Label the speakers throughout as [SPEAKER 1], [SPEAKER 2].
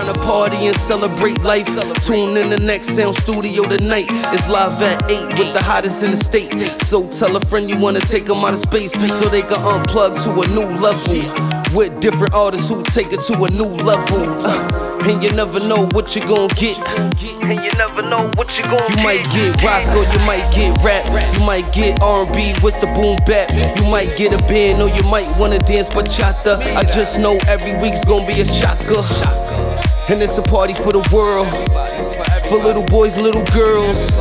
[SPEAKER 1] trying to party and celebrate life. Tune in the Next Sound Studio tonight. It's live at 8 with the hottest in the state. So tell a friend you wanna take them out of space so they can unplug to a new level. With different artists who take it to a new level. And you never know what you're gonna get. And you never know what you're gonna get. You might get rock or you might get rap. You might get R&B with the boom bap. You might get a band or you might wanna dance bachata. I just know every week's gonna be a shocker. And it's a party for the world, for little boys, little girls,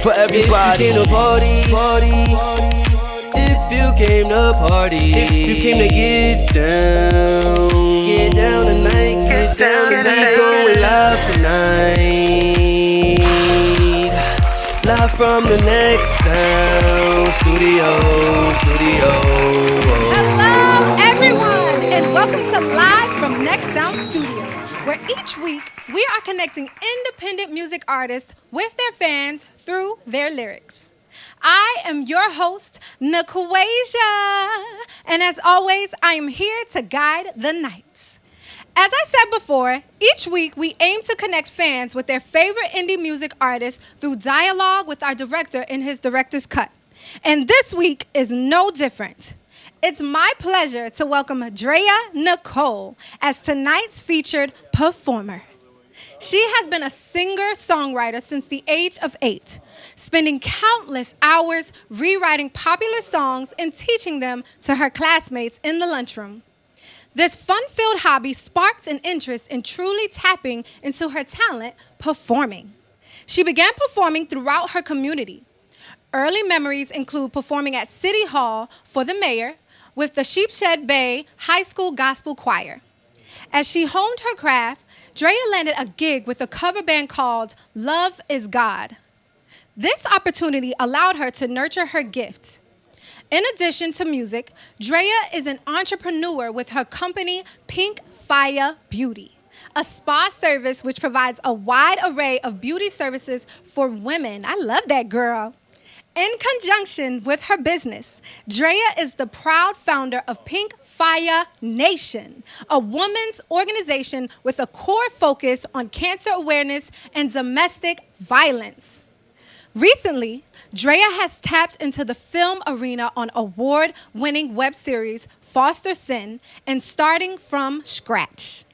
[SPEAKER 1] for everybody.
[SPEAKER 2] If you came to party, if you came to party, if you came to get down tonight, get down tonight. We going live tonight, live from the Next Sound Studio.
[SPEAKER 3] Hello, everyone, and welcome to Live from Next Sound Studio, where each week we are connecting independent music artists with their fans through their lyrics. I am your host, Nicole, and as always, I am here to guide the night. As I said before, each week we aim to connect fans with their favorite indie music artists through dialogue with our director in his director's cut. And this week is no different. It's my pleasure to welcome DREA Nicole as tonight's featured performer. She has been a singer-songwriter since the age of 8, spending countless hours rewriting popular songs and teaching them to her classmates in the lunchroom. This fun-filled hobby sparked an interest in truly tapping into her talent, performing. She began performing throughout her community. Early memories include performing at City Hall for the mayor with the Sheepshead Bay High School Gospel Choir. As she honed her craft, DREA landed a gig with a cover band called Love is God. This opportunity allowed her to nurture her gifts. In addition to music, DREA is an entrepreneur with her company Pink Fire Beauty, a spa service which provides a wide array of beauty services for women. I love that, girl. In conjunction with her business, DREA is the proud founder of Pink Fire Nation, a women's organization with a core focus on cancer awareness and domestic violence. Recently, DREA has tapped into the film arena on award-winning web series Foster Sin and Starting from Scratch.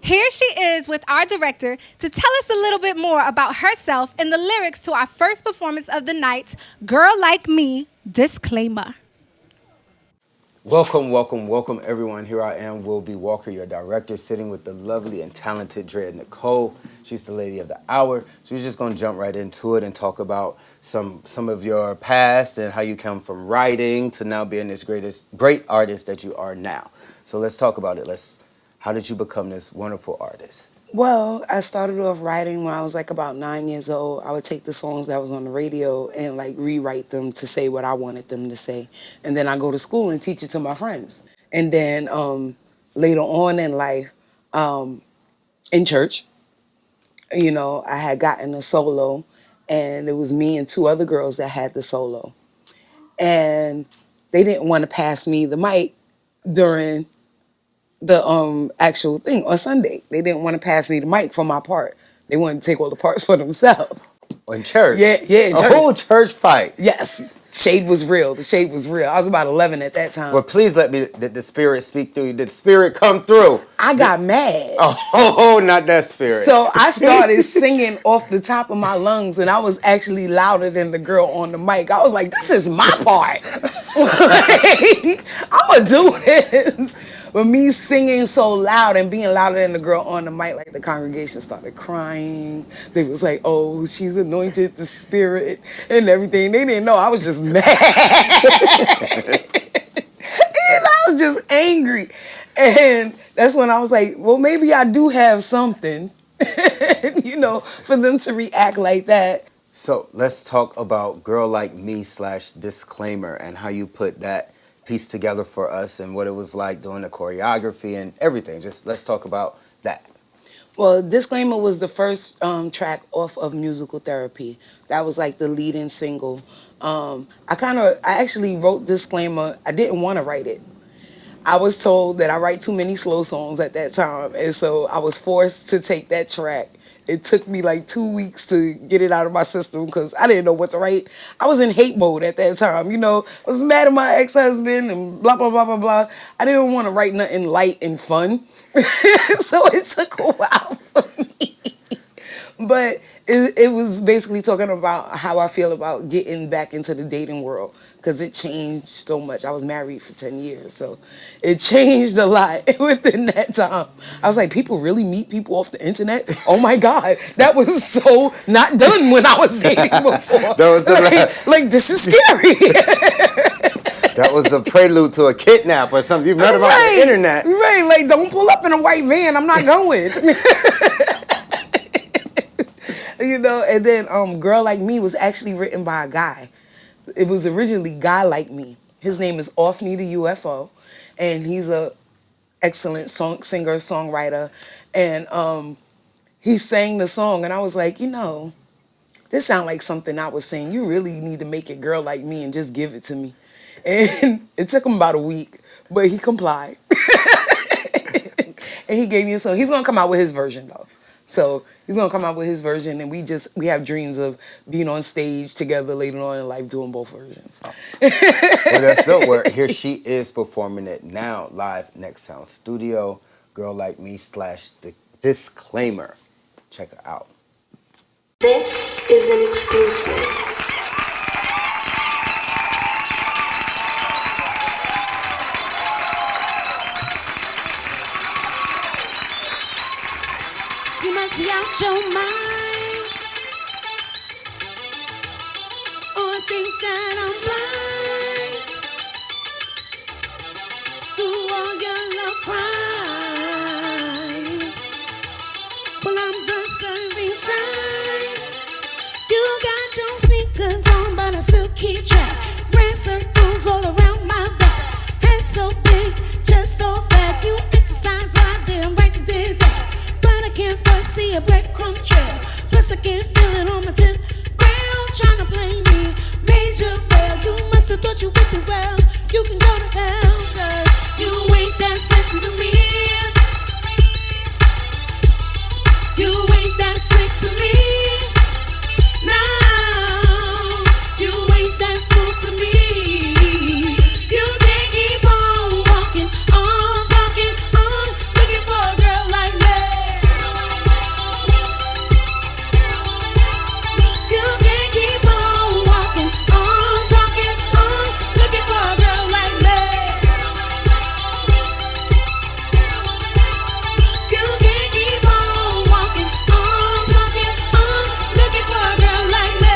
[SPEAKER 3] Here she is with our director to tell us a little bit more about herself and the lyrics to our first performance of the night, Girl Like Me, Disclaimer.
[SPEAKER 4] Welcome, everyone. Here I am, Will B. Walker, your director, sitting with the lovely and talented DREA Nicole. She's the lady of the hour. So we're just going to jump right into it and talk about some of your past and how you come from writing to now being this great artist that you are now. So let's talk about it. How did you become this wonderful artist?
[SPEAKER 5] Well, I started off writing when I was like about 9 years old. I would take the songs that was on the radio and like rewrite them to say what I wanted them to say. And then I go to school and teach it to my friends. And then later on in life, in church, you know, I had gotten a solo and it was me and 2 other girls that had the solo. And they didn't want to pass me the mic during the actual thing on Sunday. They didn't want to pass me the mic for my part. They wanted to take all the parts for themselves.
[SPEAKER 4] In church?
[SPEAKER 5] Yeah, in church.
[SPEAKER 4] A whole church fight?
[SPEAKER 5] Yes. Shade was real. The shade was real. I was about 11 at that time.
[SPEAKER 4] Well, please let the spirit speak through you. Did the spirit come through?
[SPEAKER 5] I got mad.
[SPEAKER 4] Oh, not that spirit.
[SPEAKER 5] So I started singing off the top of my lungs, and I was actually louder than the girl on the mic. I was like, this is my part. Like, I'm going to do this. But me singing so loud and being louder than the girl on the mic, like the congregation started crying. They was like, oh, she's anointed the spirit and everything. They didn't know. I was just mad. And I was just angry. And that's when I was like, well, maybe I do have something, you know, for them to react like that.
[SPEAKER 4] So let's talk about Girl Like Me / Disclaimer and how you put that piece together for us and what it was like doing the choreography and everything. Just let's talk about that.
[SPEAKER 5] Well, Disclaimer was the first track off of Musical Therapy. That was like the leading single. I actually wrote Disclaimer. I didn't want to write it. I was told that I write too many slow songs at that time, and so I was forced to take that track. It took me like 2 weeks to get it out of my system because I didn't know what to write. I was in hate mode at that time, you know. I was mad at my ex-husband and blah, blah, blah, blah, blah. I didn't want to write nothing light and fun. So it took a while for me. But it was basically talking about how I feel about getting back into the dating world because it changed so much. I was married for 10 years, so it changed a lot within that time. I was like, people really meet people off the internet? Oh my God, that was so not done when I was dating before.
[SPEAKER 4] That was the
[SPEAKER 5] like this is scary.
[SPEAKER 4] That was the prelude to a kidnap or something. You met him on the internet.
[SPEAKER 5] Right, like don't pull up in a white van. I'm not going. You know, and then Girl Like Me was actually written by a guy. It was originally Guy Like Me. His name is Offney the UFO, and he's a excellent singer, songwriter, and he sang the song, and I was like, you know, this sounds like something I was saying. You really need to make it Girl Like Me and just give it to me. And it took him about a week, but he complied. And he gave me a song. He's gonna come out with his version though. So he's gonna come out with his version, and we have dreams of being on stage together later on in life doing both versions.
[SPEAKER 4] Oh. Well, that's dope. Where here she is performing it now live Next Sound Studio. Girl Like Me / the disclaimer. Check her out.
[SPEAKER 6] This is an exclusive.
[SPEAKER 7] You must be out your mind, or think that I'm blind through all your love crimes. Well, I'm done serving time. You got your sneakers on, but I still keep track. Ran circles all around my back. Head so big, chest all fat. You exercise wise, damn right you did that. But I can't foresee a breadcrumb trail. Plus I can't feel it on my tip. Trying to play me, major fail. You must have thought you with it well. You can go to hell, cause you ain't that sexy to me. You ain't that slick to me. No, you ain't that smooth to me. You can't keep on walking, on talking, on looking for a girl like me. You can't keep on walking, on talking, on looking for a girl like me. You can't keep on walking, on talking, on looking for a girl like me.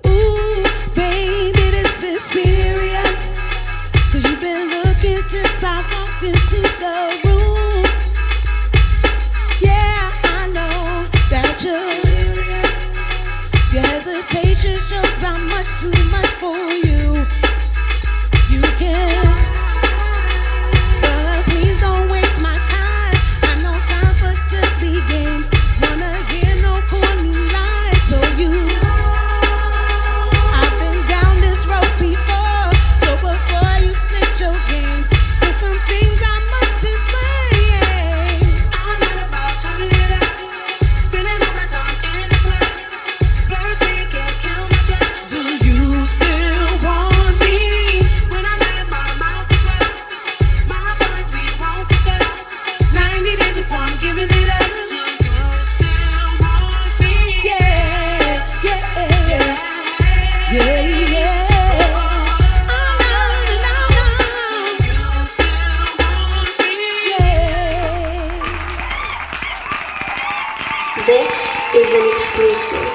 [SPEAKER 7] Ooh, baby, this is serious. Cause you've been looking since I walked into the room. Yeah, I know that you're serious. Your hesitation shows how much too much for you. You can, but please don't waste my time. I know time for silly games. Wanna hear no corny lies. So I've been down this road before. So before you split your game, there's some things I must explain. I'm not about turning it up, spending all my time in the club. Flirting, can't count my checks. Do you still want me? When I'm at my mouth is rough, my boys, we won't discuss. 90 days before I'm giving it up. Do you still want me? Yeah, yeah, yeah, yeah, yeah. Oh, no, no, no, no. Do you still want me? Yeah.
[SPEAKER 6] This is an exclusive.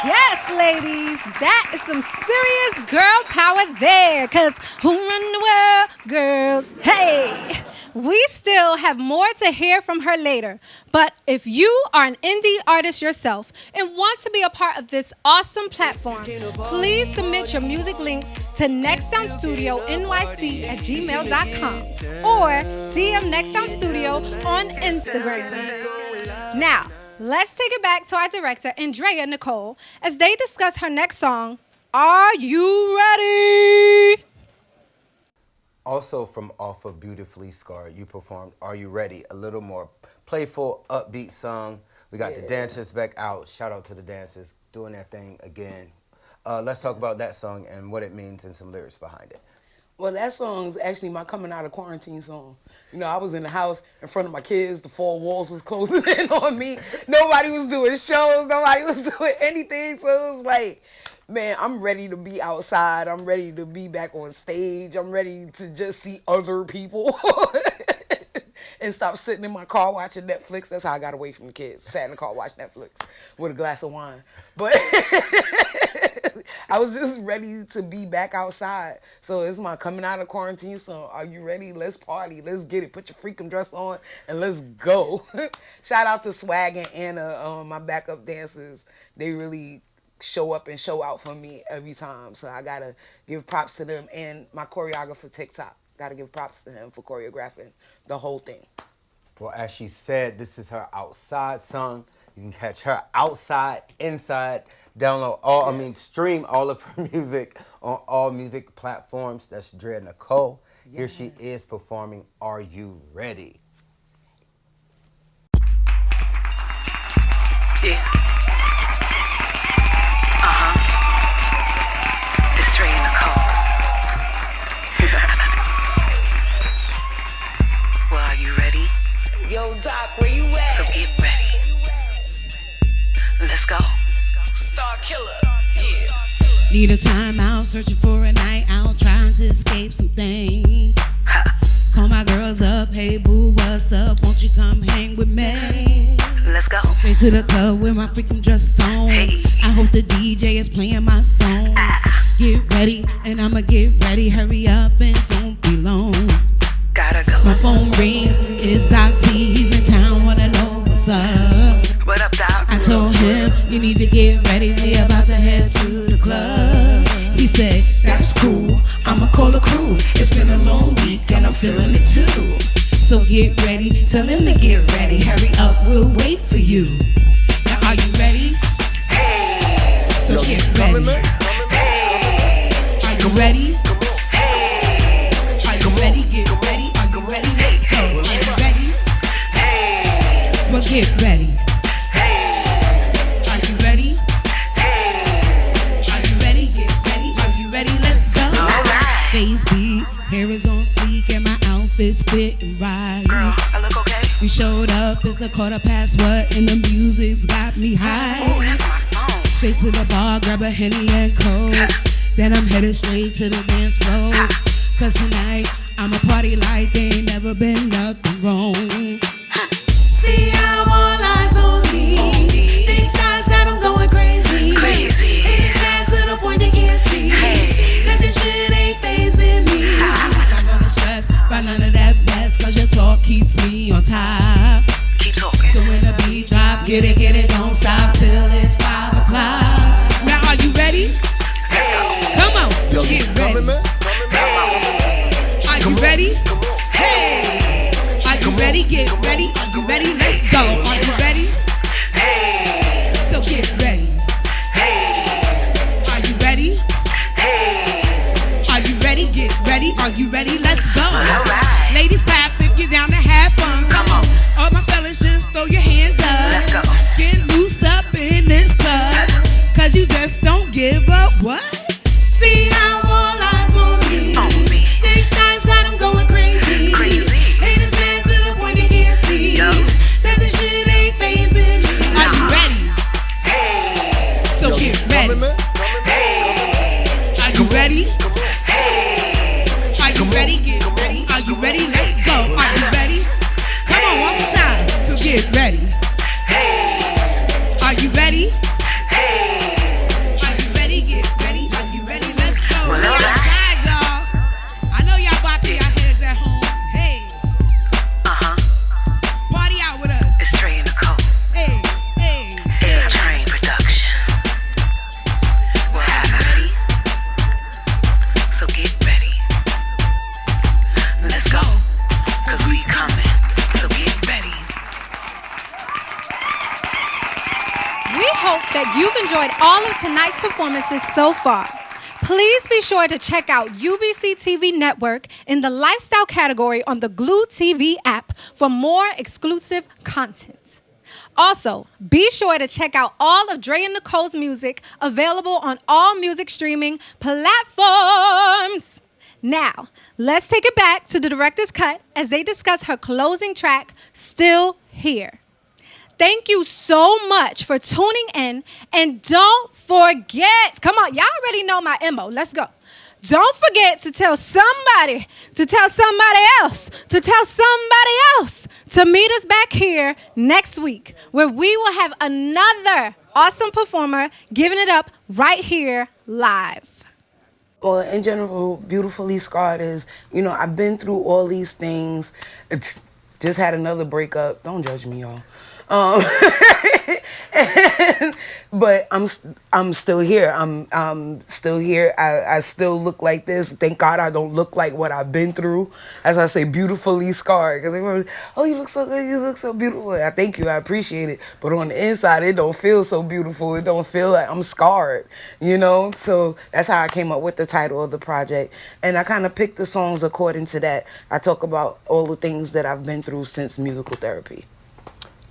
[SPEAKER 3] Yes, ladies, that is some serious girl power there. Cause who run the world? Girls. Hey, we still have more to hear from her later. But if you are an indie artist yourself and want to be a part of this awesome platform, please submit your music links to nextsoundstudioNYC@gmail.com or DM Next Sound Studio on Instagram. Now, let's take it back to our director, DREA Nicole, as they discuss her next song, Are you ready?
[SPEAKER 4] Also from off of Beautifully Scarred, you performed Are You Ready? A little more playful, upbeat song. We got the dancers back out. Shout out to the dancers doing their thing again. Let's talk about that song and what it means and some lyrics behind it.
[SPEAKER 5] Well, that song's actually my coming out of quarantine song. You know, I was in the house in front of my kids. The four walls was closing in on me. Nobody was doing shows. Nobody was doing anything. So it was like, man, I'm ready to be outside. I'm ready to be back on stage. I'm ready to just see other people and stop sitting in my car watching Netflix. That's how I got away from the kids. Sat in the car, watched Netflix with a glass of wine. But I was just ready to be back outside. So it's my coming out of quarantine song. Are you ready? Let's party. Let's get it. Put your freakum dress on and let's go. Shout out to Swag and Anna, my backup dancers. They really show up and show out for me every time. So I gotta give props to them, and my choreographer TikTok. Gotta give props to him for choreographing the whole thing.
[SPEAKER 4] Well, as she said, this is her outside song. You can catch her outside, inside, download stream all of her music on all music platforms. That's DREA Nicole. Yeah. Here she is performing Are You Ready?
[SPEAKER 8] Yeah. It's DREA Nicole. Well, are you ready?
[SPEAKER 5] Yo, Doc, where you at?
[SPEAKER 8] So get ready. Let's go.
[SPEAKER 5] Star Killer, yeah.
[SPEAKER 7] Need a timeout, searching for a night out, trying to escape something. Call my girls up, hey boo, what's up? Won't you come hang with me?
[SPEAKER 8] Let's go.
[SPEAKER 7] Straight to the club with my freaking dress on.
[SPEAKER 8] Hey.
[SPEAKER 7] I hope the DJ is playing my song. Get ready, and I'ma get ready. Hurry up and don't be long.
[SPEAKER 8] Gotta go.
[SPEAKER 7] My phone rings, it's Doc T, he's in town, wanna know what's up.
[SPEAKER 8] What up, Doc?
[SPEAKER 7] I told him, you need to get ready, we about to head to the club. He said, that's cool, I'ma call the crew. It's been a long week and I'm feeling it too. So get ready, tell him to get ready. Hurry up, we'll wait for you. Now are you ready?
[SPEAKER 8] Hey.
[SPEAKER 7] So get ready.
[SPEAKER 8] Hey.
[SPEAKER 7] Are you ready?
[SPEAKER 8] Hey.
[SPEAKER 7] Are you ready? Get ready. Are you ready? Let's go. Are you ready?
[SPEAKER 8] Hey.
[SPEAKER 7] Well, get ready. Are you ready? Are you ready? Get ready. Are you ready? Let's go.
[SPEAKER 8] Alright.
[SPEAKER 7] Face beat, hair is on fleek, and my outfit's fitting right.
[SPEAKER 8] Girl, I look okay?
[SPEAKER 7] We showed up, it's 1:15, and the music's got me high.
[SPEAKER 8] Oh, that's my song.
[SPEAKER 7] Straight to the bar, grab a Henny and Coke. Then I'm headed straight to the dance floor. Cause tonight, I'ma party like there ain't never been nothing wrong. See how all eyes on me. Think guys that I'm going crazy. It's fast to the point they can't see. That this shit ain't phasing me. I'm not gonna stress by none of that mess, cause your talk keeps me on top.
[SPEAKER 8] Keep talking.
[SPEAKER 7] So when the beat drop, get it, don't stop till it's 5 o'clock. Now are you ready?
[SPEAKER 8] Let's go.
[SPEAKER 7] Come on, so get ready. Are you ready? Hey! Are you ready? Get ready. Are you ready? Let's go. Are you ready?
[SPEAKER 8] Hey.
[SPEAKER 7] So get ready.
[SPEAKER 8] Hey.
[SPEAKER 7] Are you ready?
[SPEAKER 8] Hey.
[SPEAKER 7] Are you ready? Get ready. Are you ready? Let's go.
[SPEAKER 8] Alright.
[SPEAKER 7] Ladies, clap if you're down to have fun. Come on. All my fellas, just throw your hands up.
[SPEAKER 8] Let's go.
[SPEAKER 7] Get loose up in this club. Cause you just don't give up. What? See how all eyes on me. Think guys got them going crazy. Haters mad to the point they can't see. That this shit ain't phasing me. Are you ready?
[SPEAKER 8] Hey.
[SPEAKER 7] So get ready.
[SPEAKER 8] Hey.
[SPEAKER 7] Are you ready?
[SPEAKER 8] Hey.
[SPEAKER 7] Are you ready? Get ready. Are you ready? Let's go. Are you ready? Come on, one more time. So get ready.
[SPEAKER 8] Hey.
[SPEAKER 7] Are you ready?
[SPEAKER 8] Hey.
[SPEAKER 7] Are you ready? Get ready. Are you ready? Let's go.
[SPEAKER 8] Well,
[SPEAKER 7] Let's
[SPEAKER 8] all right.
[SPEAKER 7] outside, y'all. I know y'all bopping y'all heads at home. Hey, party out with us.
[SPEAKER 8] It's DREA Nicole.
[SPEAKER 7] Hey, hey.
[SPEAKER 8] Train production. Well, are you ready? So get ready. Let's go. Cause we coming. So get ready.
[SPEAKER 3] We hope that you've enjoyed all of tonight's performances so far. Please be sure to check out UBC TV Network in the lifestyle category on the Glue TV app for more exclusive content. Also, be sure to check out all of DREA and Nicole's music available on all music streaming platforms. Now, let's take it back to the director's cut as they discuss her closing track, Still Here. Thank you so much for tuning in, and don't forget, come on, y'all already know my MO, let's go. Don't forget to tell somebody, to tell somebody else, to tell somebody else to meet us back here next week where we will have another awesome performer giving it up right here live.
[SPEAKER 5] Well, in general, Beautifully Scarred is, I've been through all these things. Just had another breakup. Don't judge me, y'all. But I'm still here. I'm still here. I still look like this. Thank God I don't look like what I've been through. As I say, beautifully scarred. Because they were, oh, you look so good. You look so beautiful. I thank you. I appreciate it. But on the inside, it don't feel so beautiful. It don't feel like I'm scarred. So that's how I came up with the title of the project. And I kind of picked the songs according to that. I talk about all the things that I've been through since musical therapy.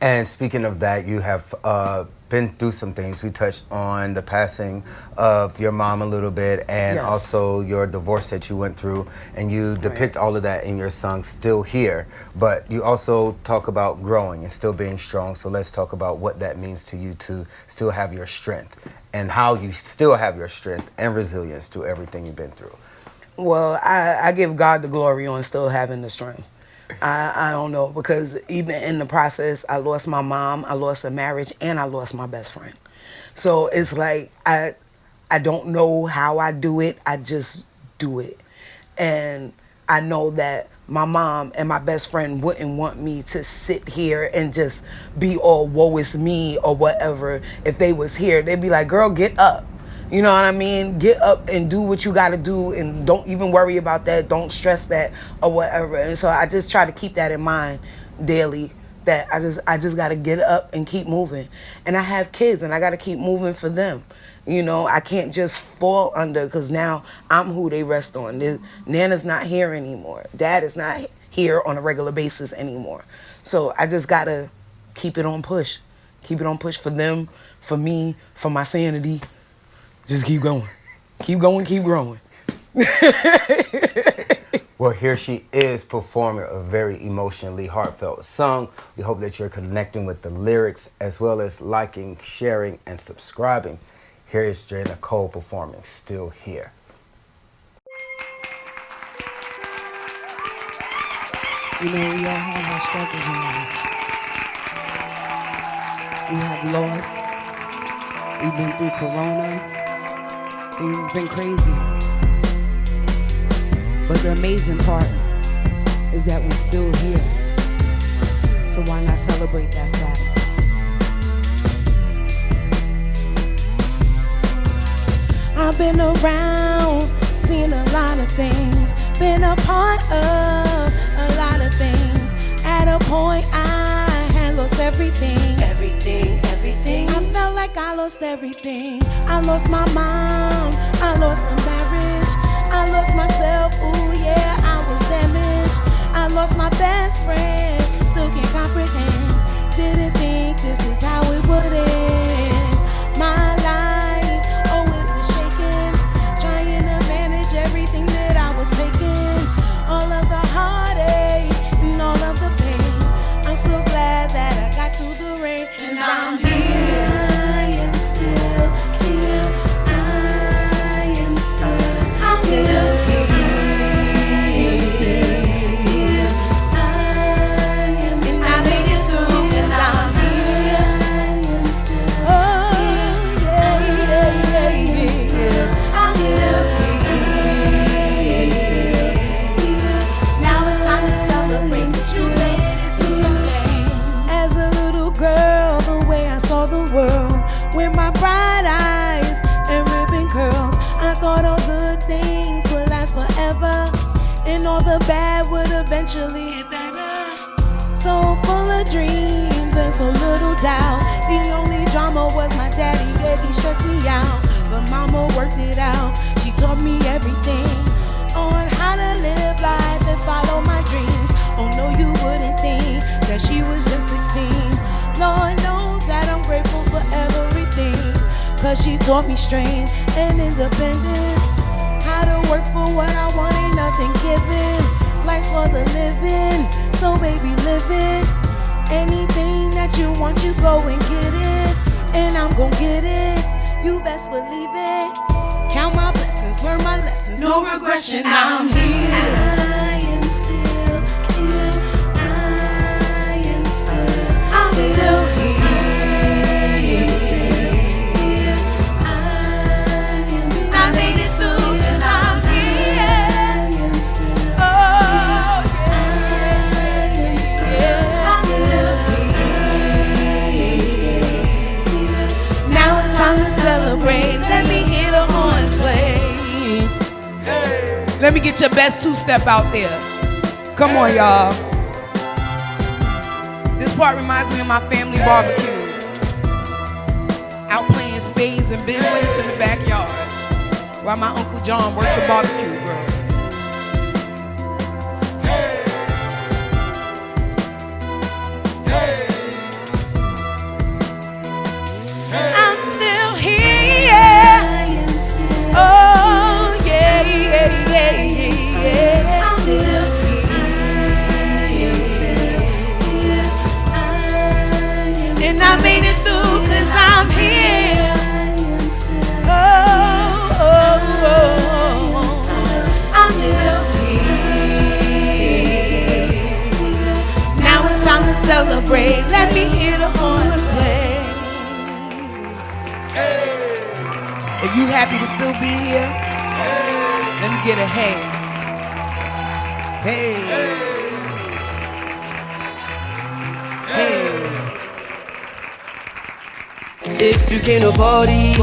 [SPEAKER 4] And speaking of that, you have been through some things. We touched on the passing of your mom a little bit, and
[SPEAKER 5] Yes.
[SPEAKER 4] also your divorce that you went through, and you depict all of that in your song Still Here. But you also talk about growing and still being strong. So let's talk about what that means to you to still have your strength, and how you still have your strength and resilience through everything you've been through.
[SPEAKER 5] Well, I give God the glory on still having the strength. I don't know, because even in the process, I lost my mom, I lost a marriage, and I lost my best friend. So it's like I don't know how I do it. I just do it. And I know that my mom and my best friend wouldn't want me to sit here and just be all woe is me or whatever. If they was here, they'd be like, girl, get up. You know what I mean? Get up and do what you got to do, and don't even worry about that. Don't stress that or whatever. And so I just try to keep that in mind daily, that I just got to get up and keep moving. And I have kids, and I got to keep moving for them. I can't just fall under, because now I'm who they rest on. Nana's not here anymore. Dad is not here on a regular basis anymore. So I just got to keep it on push. Keep it on push for them, for me, for my sanity. Just keep going. Keep going, keep growing.
[SPEAKER 4] Well, here she is performing a very emotionally heartfelt song. We hope that you're connecting with the lyrics, as well as liking, sharing, and subscribing. Here is DREA Nicole performing Still Here.
[SPEAKER 5] We all have our struggles in life. We have loss. We've been through Corona. Things has been crazy. But the amazing part is that we're still here. So why not celebrate that fact? I've been around, seen a lot of things, been a part of a lot of things. At a point I had lost everything. I felt like I lost everything. I lost my mom, I lost the marriage, I lost myself, ooh yeah, I was damaged. I lost my best friend, still can't comprehend. Didn't think this is how it would end. My life, oh it was shaking, trying to manage everything that I was taking. All of the heartache and all of the pain. I'm so glad that I got through the rain. And I'm here, I am still here. I am still, I'm still here. I am still here. I am still, and I made it through. And I'm here, I am still here. I'm still here. Now it's time to celebrate, 'cause you made it through something. As a little girl, the way I saw the world, with my bright eyes and ribbon curls, I thought all good things would last forever, and all the bad would eventually get better. So full of dreams and so little doubt. The only drama was my daddy, yeah, he stressed me out. But mama worked it out. She taught
[SPEAKER 7] cause she taught me strength and independence. How to work for what I want, ain't nothing given. Life's for the living, so baby live it. Anything that you want, you go and get it. And I'm gon' get it, you best believe it. Count my blessings, learn my lessons, no regression, I'm here. I am still here, I'm still here. I made it through and I'm here. Oh, yeah. I'm still here. Now it's time to celebrate. Let me hear the horns play. Let me get your best two-step out there. Come on, y'all. This part reminds me of my family barbecues. Out playing spades and bidwits in the backyard while my Uncle John worked the barbecue grill. I'm still here. Oh, yeah, yeah, yeah, yeah. I'm still here. And I made it through 'cause I'm here. I'm still here. Now it's time to celebrate. Let me hear the horns play. If you happy to still be here, let me get a hey. Hey. Hey.
[SPEAKER 2] If you came to party,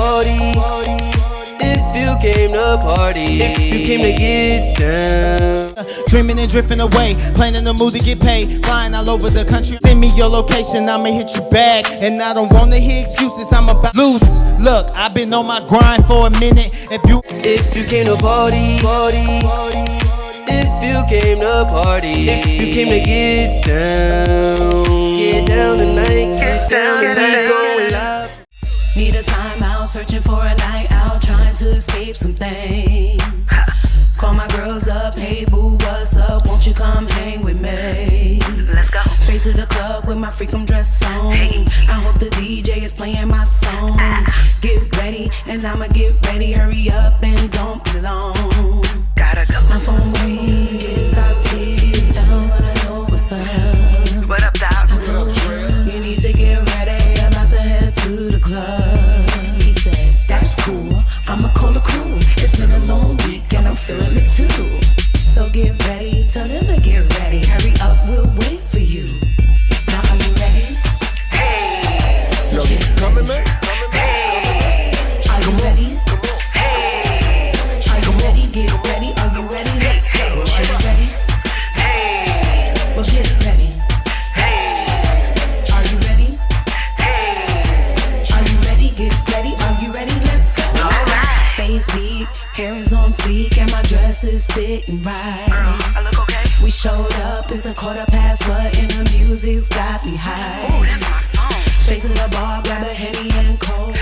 [SPEAKER 2] if you came to party, if you came to get down.
[SPEAKER 9] Dreaming and drifting away, planning the move to get paid, flying all over the country. Send me your location, I'ma hit you back. And I don't wanna hear excuses, I'm about loose. Look, I've been on my grind for a minute. If you
[SPEAKER 2] came to party, if you came to party, if you came to get down tonight, get down tonight, going live.
[SPEAKER 7] Need a time out, searching for a night out, trying to escape some things. Call my girls up, hey boo, what's up? Won't you come hang with me?
[SPEAKER 8] Let's go.
[SPEAKER 7] Straight to the club with my freakum dress on.
[SPEAKER 8] Hey.
[SPEAKER 7] I hope the DJ is playing my song. Get ready, and I'ma get ready. Hurry up and don't be long.
[SPEAKER 8] Gotta go.
[SPEAKER 7] My phone ring, it stopped ticking. Tell me when I know what's up.
[SPEAKER 8] What up, dog?
[SPEAKER 7] I told him, you need to get ready. I'm about to head to the club. He said, that's cool. I'ma call the crew. It's been a long week and I'm feeling it too. So get ready, tell them to get ready. Hurry up, we'll wait for you. Now are you ready?
[SPEAKER 8] Hey.
[SPEAKER 7] So get
[SPEAKER 10] coming, man.
[SPEAKER 8] Hey.
[SPEAKER 7] Are you ready?
[SPEAKER 8] Hey.
[SPEAKER 7] Are you ready? Get ready. Are you ready? Let's go. Are you ready?
[SPEAKER 8] Hey.
[SPEAKER 7] Well, get ready.
[SPEAKER 8] Hey.
[SPEAKER 7] Are you ready?
[SPEAKER 8] Hey.
[SPEAKER 7] Are you ready? Get ready. Are you ready? Let's go.
[SPEAKER 8] Alright.
[SPEAKER 7] Face deep, hair is on fleek, and my dress is fitting right.
[SPEAKER 8] Girl, I look okay.
[SPEAKER 7] We showed up, it's 1:15, and the music's got me high.
[SPEAKER 8] Ooh, that's my song.
[SPEAKER 7] Straight to the bar, grab a Henny and Coke.